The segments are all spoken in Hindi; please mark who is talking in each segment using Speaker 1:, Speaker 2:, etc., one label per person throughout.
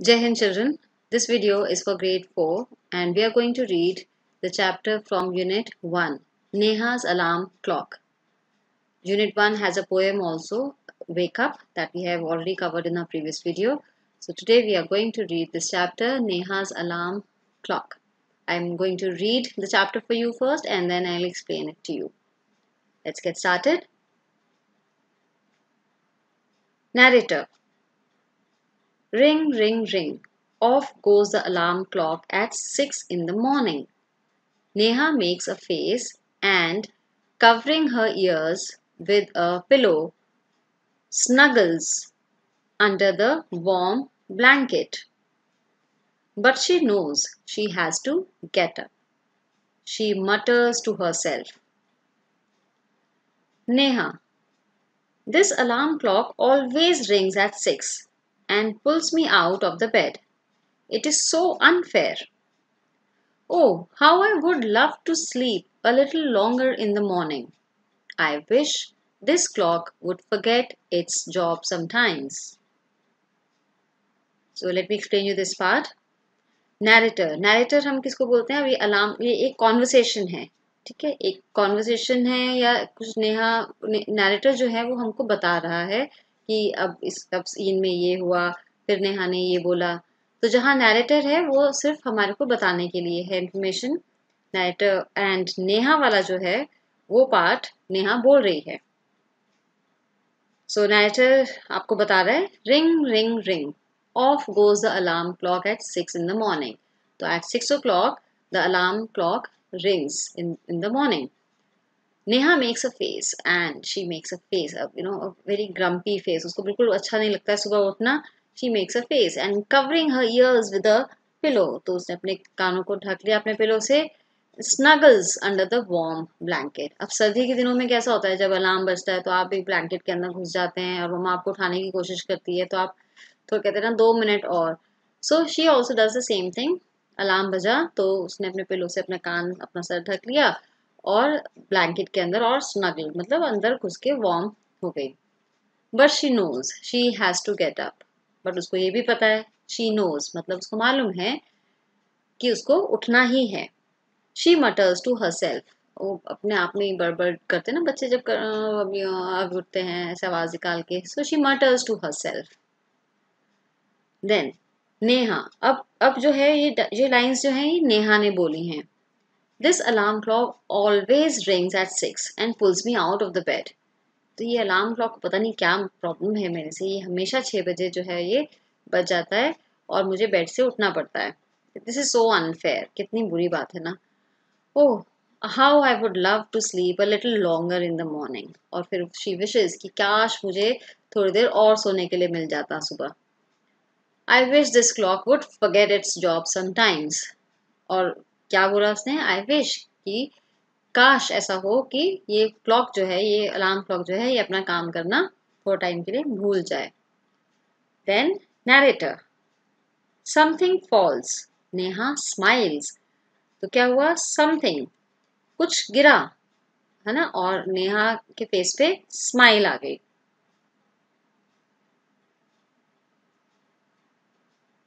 Speaker 1: Jai Hind children, this video is for grade 4 and we are going to read the chapter from unit 1, Neha's Alarm Clock. Unit 1 has a poem also, Wake Up, that we have already covered in our previous video. So today we are going to read this chapter, Neha's Alarm Clock. I'm going to read the chapter for you first and then I'll explain it to you. Let's get started. Narrator. Ring, ring, ring. Off goes the alarm clock at 6 in the morning. Neha makes a face and, covering her ears with a pillow, snuggles under the warm blanket. But she knows she has to get up. She mutters to herself. Neha, this alarm clock always rings at 6 and pulls me out of the bed. It is so unfair. Oh, how I would love to sleep a little longer in the morning. I wish this clock would forget its job sometimes. So let me explain you this part. Narrator हम किसको बोलते हैं? ये एक कॉन्वर्सेशन है, ठीक है, एक कॉन्वर्सेशन है या कुछ नैरेटर जो है वो हमको बता रहा है कि अब सीन में ये हुआ, फिर नेहा ने ये बोला. तो जहाँ नैरेटर है वो सिर्फ हमारे को बताने के लिए है इंफॉर्मेशन. नैरेटर एंड नेहा वाला जो है वो पार्ट नेहा बोल रही है. सो नैरेटर आपको बता रहा है ring ring ring. Off goes the alarm clock at 6 in the morning. So at 6 o'clock, the alarm clock rings in the morning. Neha makes a face and she makes a face, a very grumpy face. उसको बिल्कुल अच्छा नहीं लगता है सुबह उठना. She makes a face and covering her ears with a pillow. तो उसने अपने कानों को ढक लिया अपने पिलो से. Snuggles under the warm blanket. अब सर्दी के दिनों में कैसा होता है, जब अलार्म बजता है तो आप भी ब्लैंकेट के अंदर घुस जाते हैं और मम्मा आपको उठाने की कोशिश करती है, तो आप तो कहते हैं ना 2 मिनट और. So she also does the same thing. Alarm बजा तो उसने अपने पिलो से अपना सर ढक लिया और ब्लैंकेट के अंदर और स्नगल मतलब अंदर घुस के वार्म हो गई. But she knows she has to get up. But उसको ये भी पता है, शी नोज मतलब उसको मालूम है कि उसको उठना ही है. She mutters to herself. वो अपने आप में बड़बड़ करते ना बच्चे, जब अब उठते हैं ऐसे आवाज निकाल के. So she mutters to herself. Then Neha, अब जो है ये लाइंस जो है ये नेहा ने बोली हैं. This alarm clock always rings at 6 and pulls me out of the bed. तो ये अलार्म क्लॉक पता नहीं क्या प्रॉब्लम है मेरे से, ये हमेशा 6 बजे जो है ये बज जाता है और मुझे बेड से उठना पड़ता है. This is so unfair. कितनी बुरी बात है ना. Oh, how I would love to sleep a little longer in the morning. और फिर शी विशेस कि काश मुझे थोड़ी देर और सोने के लिए मिल जाता सुबह. I wish this clock would forget its job sometimes. और क्या बोला उसने? I wish कि काश ऐसा हो कि ये क्लॉक जो है, ये अलार्म क्लॉक जो है, ये अपना काम करना थोड़ा टाइम के लिए भूल जाए. Then narrator. Something falls. Neha smiles. तो क्या हुआ? Something. कुछ गिरा, है ना, और नेहा के फेस पे स्माइल आ गई.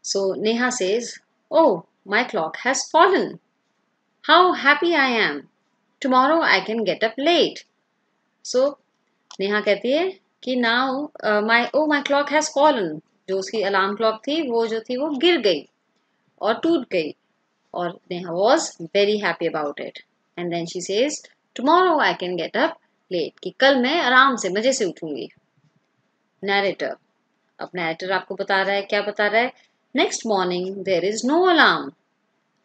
Speaker 1: So Neha says, "Oh, my clock has fallen. How happy I am. Tomorrow I can get up late." So Neha कहती है कि now my clock has fallen. जो उसकी अलार्म क्लॉक थी वो गिर गई और टूट गई. और Neha was very happy about it. And then she says, "Tomorrow I can get up late." कि कल मैं आराम से मजे से उठूंगी. Narrator. अब narrator आपको बता रहा है, क्या बता रहा है? Next morning there is no alarm.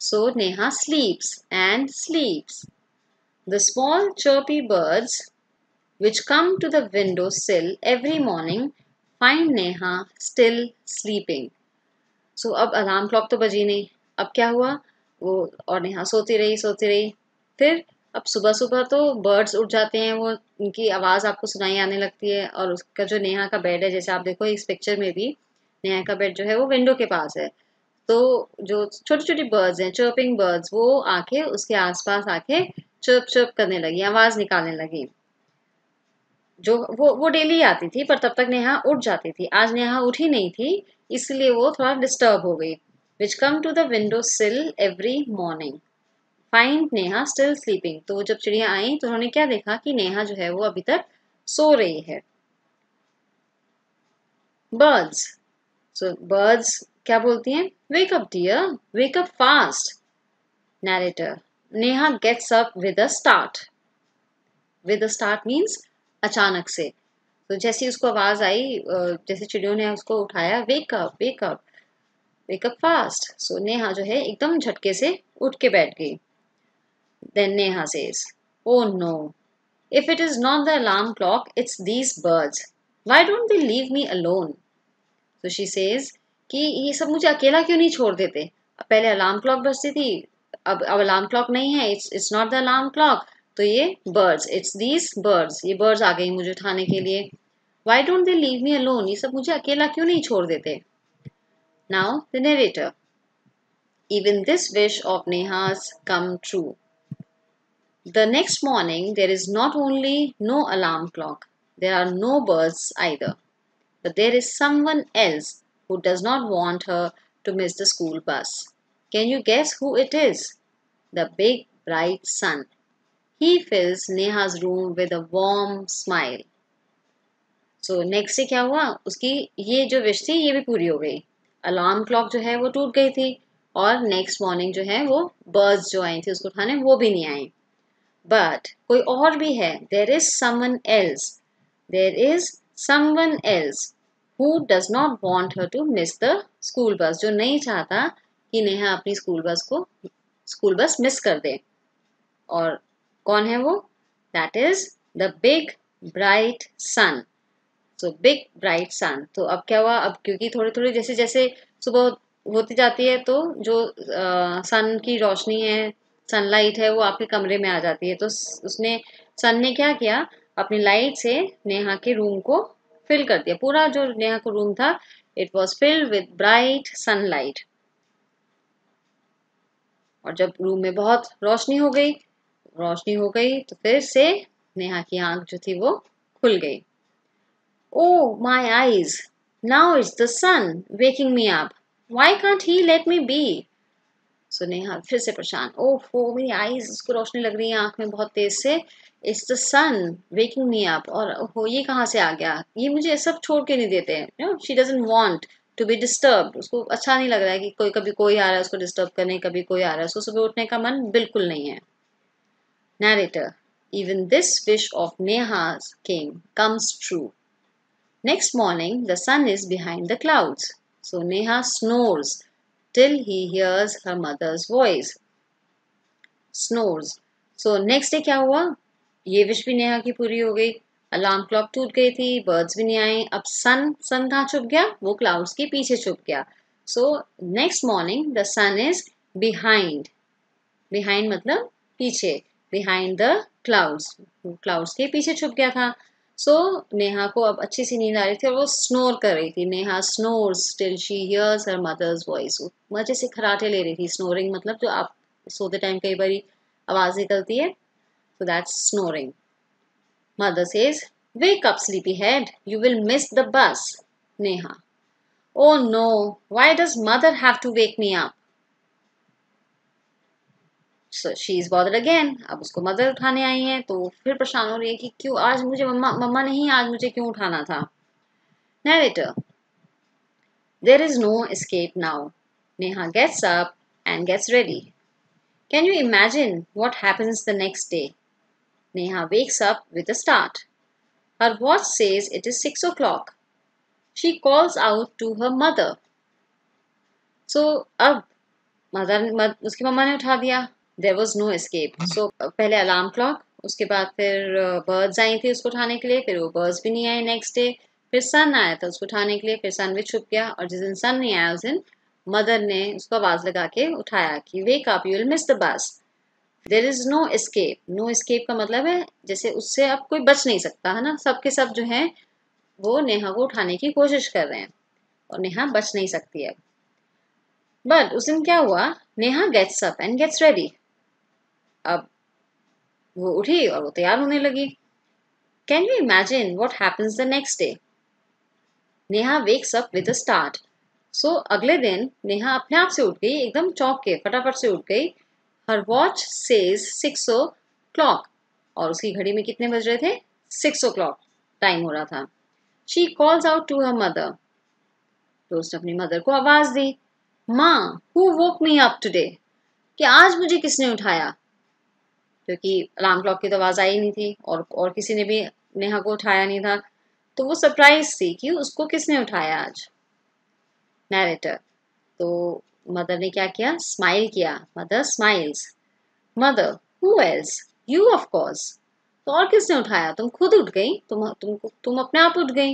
Speaker 1: So Neha sleeps and sleeps. The small chirpy birds which come to the window sill every morning find Neha still sleeping. So अब अलार्म क्लॉक तो बजी नहीं. अब क्या हुआ? वो और नेहा सोती रही. फिर अब सुबह सुबह तो बर्ड्स उठ जाते हैं, वो उनकी आवाज़ आपको सुनाई आने लगती है. और उसका जो नेहा का बेड है, जैसे आप देखो इस पिक्चर में भी नेहा का बेड जो है वो विंडो के पास है. तो जो छोटी छोटी बर्ड्स हैं, चर्पिंग बर्ड्स, वो आके उसके आसपास आके चर्प चर्प करने लगी, आवाज निकालने लगी. जो वो डेली आती थी, पर तब तक नेहा उठ जाती थी. आज नेहा उठी नहीं थी इसलिए वो थोड़ा डिस्टर्ब हो गई। Which come to the window sill every morning find Neha still sleeping. तो जब चिड़िया आई तो उन्होंने क्या देखा कि नेहा जो है वो अभी तक सो रही है। बर्ड्स, सो बर्ड्स क्या बोलती हैं? Wake up dear, wake up fast. Narrator, Neha gets up with a start. With a start means अचानक से। तो जैसी उसको आवाज आई, जैसे चिड़ियों ने उसको उठाया, wake up wake up wake up fast. So Neha जो है एकदम झटके से उठ के बैठ गई। Then Neha says, oh no, if it is not the alarm clock, it's these birds. Why don't they leave me alone? So she says कि ये सब मुझे अकेला क्यों नहीं छोड़ देते? पहले अलार्म क्लॉक बजती थी, अब अलार्म क्लॉक नहीं है, it's not the alarm clock, तो ये बर्ड्स, इट्स दीज बर्ड्स, ये बर्ड्स आ गई मुझे उठाने के लिए। Why don't they leave me alone? ये सब मुझे अकेला क्यों नहीं छोड़ देते? Now the narrator. Even this wish of Neha's come true. The next morning, there is not only no alarm clock, there are no birds either, but there is someone else who does not want her to miss the school bus. Can you guess who it is? The big bright sun. He fills Neha's room with a warm smile. So next day क्या हुआ? उसकी ये जो विश थी ये भी पूरी हो गई। अलार्म क्लॉक जो है वो टूट गई थी, और नेक्स्ट मॉर्निंग जो है वो बर्ड्स जो आई थी उसको उठाने वो भी नहीं आई। बट कोई और भी है, there is someone else, there is someone else who does not want her to miss the school bus, जो नहीं चाहता कि नेहा अपनी स्कूल बस मिस कर दे। और कौन है वो? That is the big bright sun. So big bright sun. तो अब क्या हुआ, अब क्योंकि थोड़ी थोड़ी जैसे जैसे सुबह होती जाती है तो जो सन की रोशनी है, सनलाइट है, वो आपके कमरे में आ जाती है। तो उसने सन ने क्या किया, अपनी लाइट से नेहा के रूम को फिल कर दिया। पूरा जो नेहा का रूम था, it was filled with bright sunlight. और जब रूम में बहुत रोशनी हो गई तो फिर से नेहा की आंख जो थी वो खुल गई। Oh, my eyes! Now it's the sun waking me up. Why can't he let me be? So Neha फिर से परेशान, ओहो मेरी आईज, उसको रोशनी लग रही है आंख में बहुत तेज से। It's the sun waking me up, और ओहो ये कहाँ से आ गया, ये मुझे सब छोड़ के नहीं देते। She doesn't want to be disturb. उसको अच्छा नहीं लग रहा है कि कभी कोई आ रहा है उसको डिस्टर्ब करने, कभी कोई आ रहा है, उसको सुबह उठने का मन बिल्कुल नहीं है। Narrator, even this wish of Neha's king comes true. Next morning, the sun is behind the clouds, so Neha snores till he hears her mother's voice. Snores. So next day क्या हुआ? ये विश भी नेहा की पूरी हो गई। अलार्म क्लॉक टूट गई थी, बर्ड्स भी नहीं आए। अब सन कहाँ छुप गया? वो क्लाउड्स के पीछे छुप गया। So next morning the sun is behind. Behind मतलब पीछे, बिहाइंड द क्लाउड्स, क्लाउड्स के पीछे छुप गया था। सो नेहा को अब अच्छी सी नींद आ रही थी और वो स्नोर कर रही थी। Neha snores till she hears her mother's voice. मजे से खराटे ले रही थी। स्नोरिंग मतलब जो आप सोते टाइम कई बार आवाज निकलती है, so that's snoring. Mother says, wake up, sleepyhead. You will miss the bus. Neha, oh no, why does mother have to wake me up? So she is bothered again. अब उसको मदर उठाने आई है तो फिर परेशान हो रही है कि क्यों आज मुझे मम्मा नहीं, आज मुझे क्यों उठाना था। Narrator, there is no escape now. Neha gets up and gets ready. Can you imagine what happens the next day? Neha wakes up with a start. Her watch says it is 6 o'clock. She calls out to her mother. So अब उसकी मम्मा ने उठा दिया। There was no escape. So पहले अलार्म क्लॉक, उसके बाद फिर बर्ड्स आई थी उसको उठाने के लिए, फिर वो बर्ड्स भी नहीं आए नेक्स्ट डे। फिर सन आया था उसको उठाने के लिए, फिर सन भी छुप गया। और जिस दिन सन नहीं आया उस दिन मदर ने उसको आवाज लगा के उठाया कि wake up, you will miss the bus. There is no escape. No escape का मतलब है जैसे उससे अब कोई बच नहीं सकता है ना, सबके सब जो है वो नेहा को उठाने की कोशिश कर रहे हैं और नेहा बच नहीं सकती है। बट उस दिन क्या हुआ, Neha gets up and gets ready. अब वो उठी और वो तैयार होने लगी। Can you imagine what happens the next day? Neha wakes up with a start. So अगले दिन नेहा अपने आप से उठ गई, एकदम चौंक के फटाफट से उठ गई। हर वॉच सेज 6 o'clock, और उसकी घड़ी में कितने बज रहे थे? 6 o'clock टाइम हो रहा था। She calls out to her mother, तो उसने अपनी मदर को आवाज दी, माँ who woke me up today, कि आज मुझे किसने उठाया? क्योंकि अलार्म क्लॉक की तो आवाज आई नहीं थी और किसी ने भी नेहा को उठाया नहीं था, तो वो सरप्राइज थी कि उसको किसने उठाया आज। नैरेटर, तो मदर ने क्या किया? स्माइल किया। Mother smiles, mother who else, you of course, तो और किसने उठाया? तुम खुद उठ गई, तुम अपने आप उठ गई।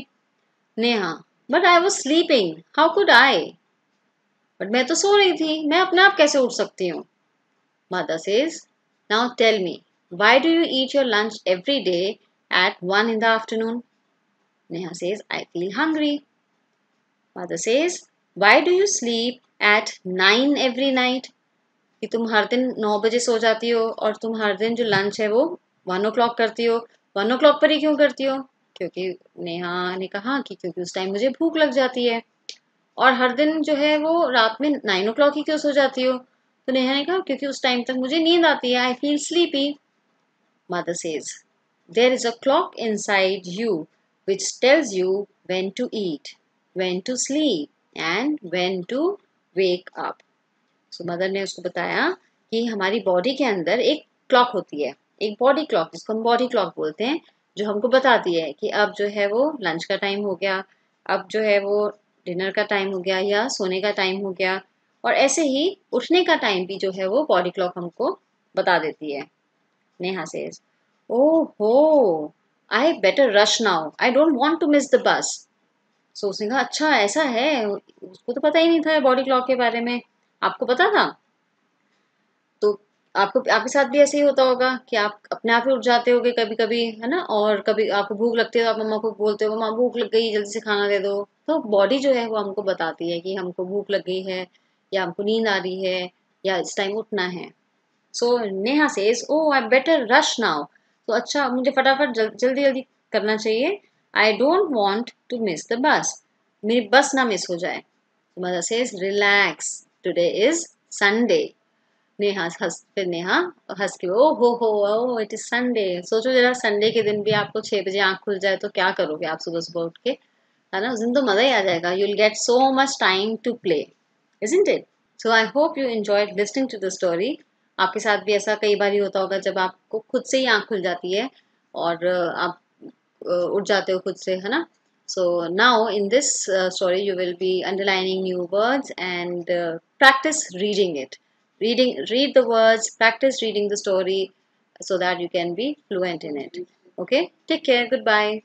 Speaker 1: Neha, but I was sleeping, how could I, but मैं तो सो रही थी, मैं अपने आप कैसे उठ सकती हूँ? Mother says, now tell me, why do you eat your lunch every day at 1 in the afternoon? Neha says, I feel hungry. Mother says, why do you sleep at 9 every night? कि तुम हर दिन 9 बजे सो जाती हो और तुम हर दिन जो लंच है वो 1 o'clock करती हो। 1 o'clock पर ही क्यों करती हो? क्योंकि नेहा ने कहा कि क्योंकि उस टाइम मुझे भूख लग जाती है। और हर दिन जो है वो रात में 9 o'clock ही क्यों सो जाती हो? तो नेहा ने कहा क्योंकि उस टाइम तक मुझे नींद आती है, I feel sleepy. Mother says, there is a clock inside you which tells you when to eat, when to sleep, and when to wake up. So mother ने उसको बताया कि हमारी बॉडी के अंदर एक क्लॉक होती है, एक बॉडी क्लॉक, जिसको हम बॉडी क्लॉक बोलते हैं, जो हमको बताती है कि अब जो है वो लंच का टाइम हो गया, अब जो है वो डिनर का टाइम हो गया या सोने का टाइम हो गया। और ऐसे ही उठने का टाइम भी जो है वो बॉडी क्लॉक हमको बता देती है। Neha says, oh, ho, I better rush now. I don't want to miss the bus. So उसने कहा अच्छा ऐसा है, उसको तो पता ही नहीं था बॉडी क्लॉक के बारे में। आपको पता था? तो आपको आपके साथ भी ऐसे ही होता होगा कि आप अपने आप ही उठ जाते होगे कभी कभी, है ना? और कभी आपको भूख लगती है तो आप मम्मा को बोलते हो, मम्मा भूख लग गई, जल्दी से खाना दे दो। तो बॉडी जो है वो हमको बताती है कि हमको भूख लग गई है या हमको नींद आ रही है या इस टाइम उठना है। So Neha says, oh I better rush now, तो अच्छा मुझे फटाफट जल्दी जल्दी करना चाहिए। I don't want to miss the bus, मेरी बस ना मिस हो जाए। Mother says, relax, today is Sunday. Neha हंस के, ओ इट इज संडे। सोचो जरा, संडे के दिन भी आपको 6 बजे आंख खुल जाए तो क्या करोगे आप सुबह सुबह उठ के, है ना? उस दिन तो मजा ही आ जाएगा। You will get so much time to play, isn't it? So I hope you enjoyed listening to the story. आपके साथ भी ऐसा कई बार होता होगा जब आपको खुद से ही आंख खुल जाती है और आप उठ जाते हो खुद से, है ना? So now in this story you will be underlining new words and practice reading it. Read the words, practice reading the story so that you can be fluent in it. Okay, take care, goodbye.